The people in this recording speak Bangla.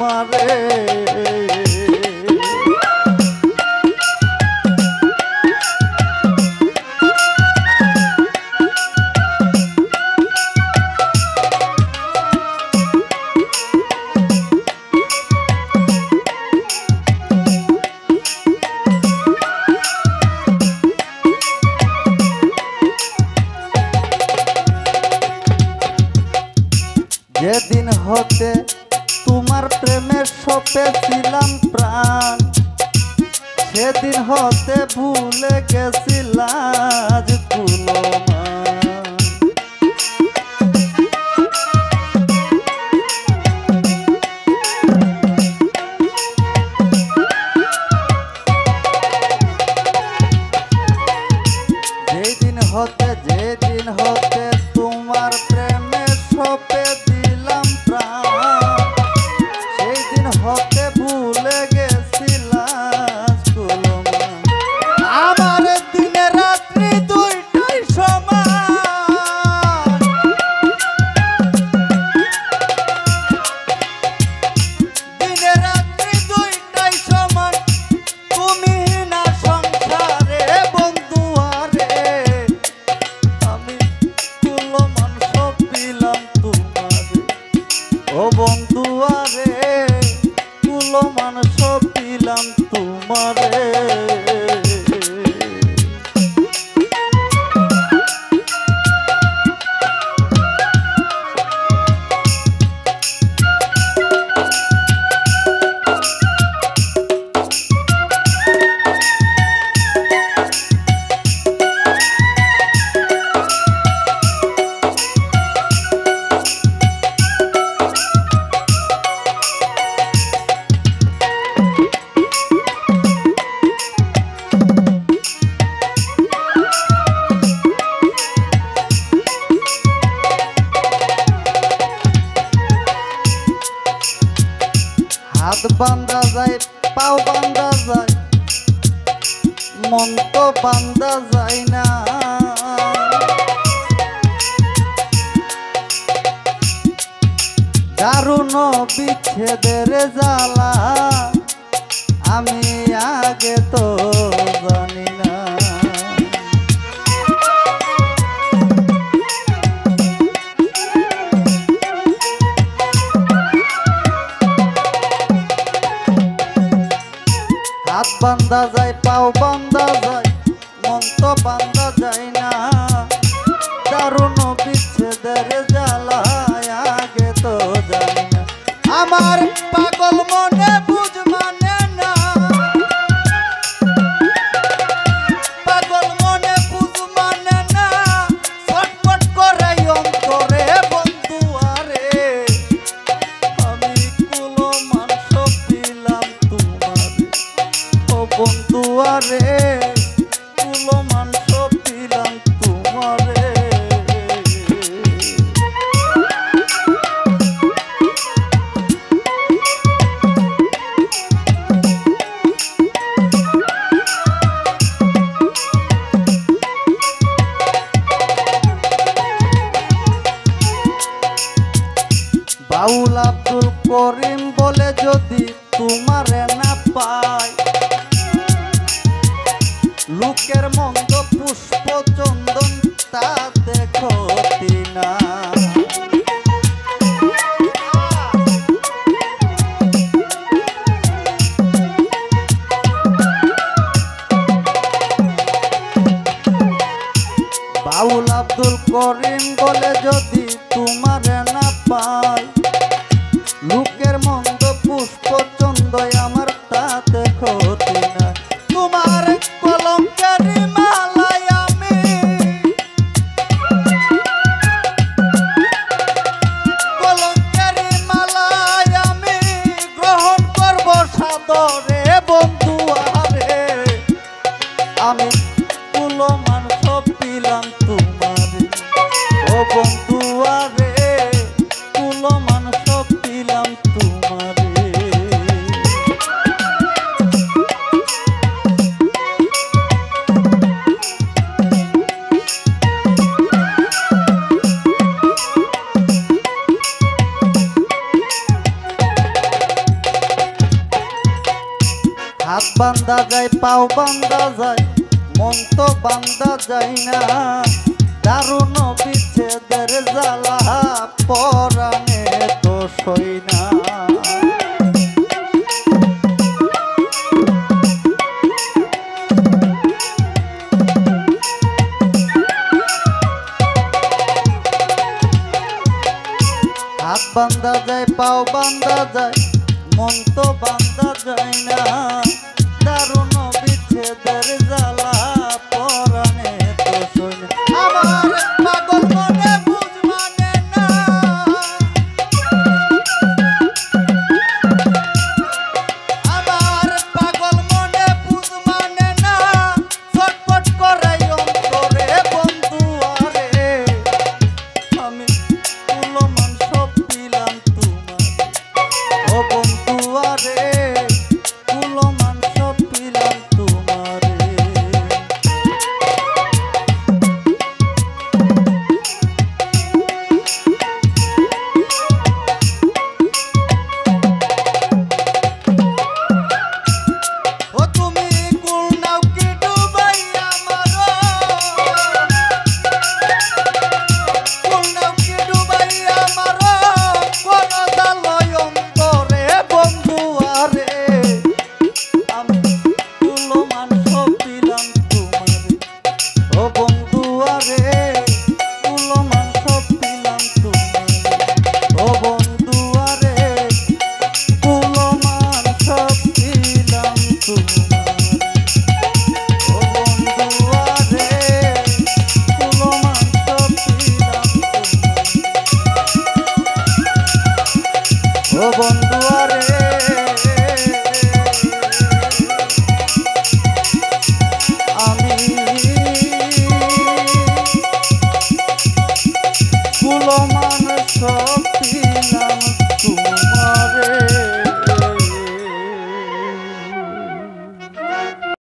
তোমারে। যেদিন হতে তোমার প্রেমে সপেছিলাম প্রাণ, সেদিন হতে ভুলে গেছিলাম কুলমান। যেদিন হতে তোমার প্রেমে সপে হতে ভুলে গেছিলাম কুলমান। আমার দিনে রাত্রি দুইটাই সমান, দিনে রাত্রি দুইটাই সমান। তুমি না সংসারে বন্ধু আরে, আমি কুলমান সব দিলাম তোমারে। ও বন্ধু আরে কুলমান সব দিলাম তোমারে। হাত বান্ধা যায়, পাও বান্ধা যায়, মন তো বান্ধা যায় না। দারুণ বিচ্ছেদের জ্বালা আমি আগে তো জানি না। হাত বান্ধা যায়, পাও বান্ধা যায়, মন তো বান্ধা যায় না। দারুণ বিচ্ছেদের জ্বালায় আগে তো জানি না। আমার পাগল মনে বুঝ মানে না, পাগল মনে বুঝ মানে না। ছটফট করে অন্তরে বন্ধু আরে, আমি কুলমান সব দিলাম তোমারে। ও বন্ধু আরে কুলমান সব দিলাম তোমারে। বাউল আব্দুল করিম বলে যদি তোমারে না পাই, লোকের মন্দ পুষ্প চন্দন তাতে ক্ষতি না। বাউল আব্দুল করিম বলে যদি তোমারে না পাই, লোকের মন্দ পুষ্প চন্দয় আমার তাতে ক্ষতি না। তোমার কলঙ্কের মালাই আমি, কলঙ্কের মালাই আমি গ্রহণ করব সাদরে বন্ধু আরে। আমি কুলমান সব দিলাম তোমারে। ও বন্ধু আরে কুলমান বান্ধা যায় পাও বান্ধা যায় মন তো বান্ধা যায় না দারুণ বিচ্ছেদের জ্বালা পরাণে তো সই না হাত বান্ধা যায় পাও বান্ধা যায় মন তো বান্ধা যায় না দারুণ বিচ্ছেদের জ্বালা পরাণে তো সই না আমার পাগল মনে বুঝ মানে না আমার পাগল মনে বুঝ মানে না ছটফট করে অন্তরে বন্ধু আরে আমি কুলমান সব দিলাম তোমার ও বন্ধু আরে কুলমান সব দিলাম তোমারে ও তুমি কুল নাও কি ডুবাই আমারো কুল নাও কি ডুবাই আমারো কোন জালয় অন্তরে বন্ধু আরে আমি কুলমান সব দিলাম তোমারে ও বন্ধু আরে কুলমান সব দিলাম তোমারে ও বন্ধু আরে কুলমান সব দিলাম তোমারে ও বন্ধু আরে কুলমান সব দিলাম তোমারে ও বন্ধু আরে আমি কুলমান সব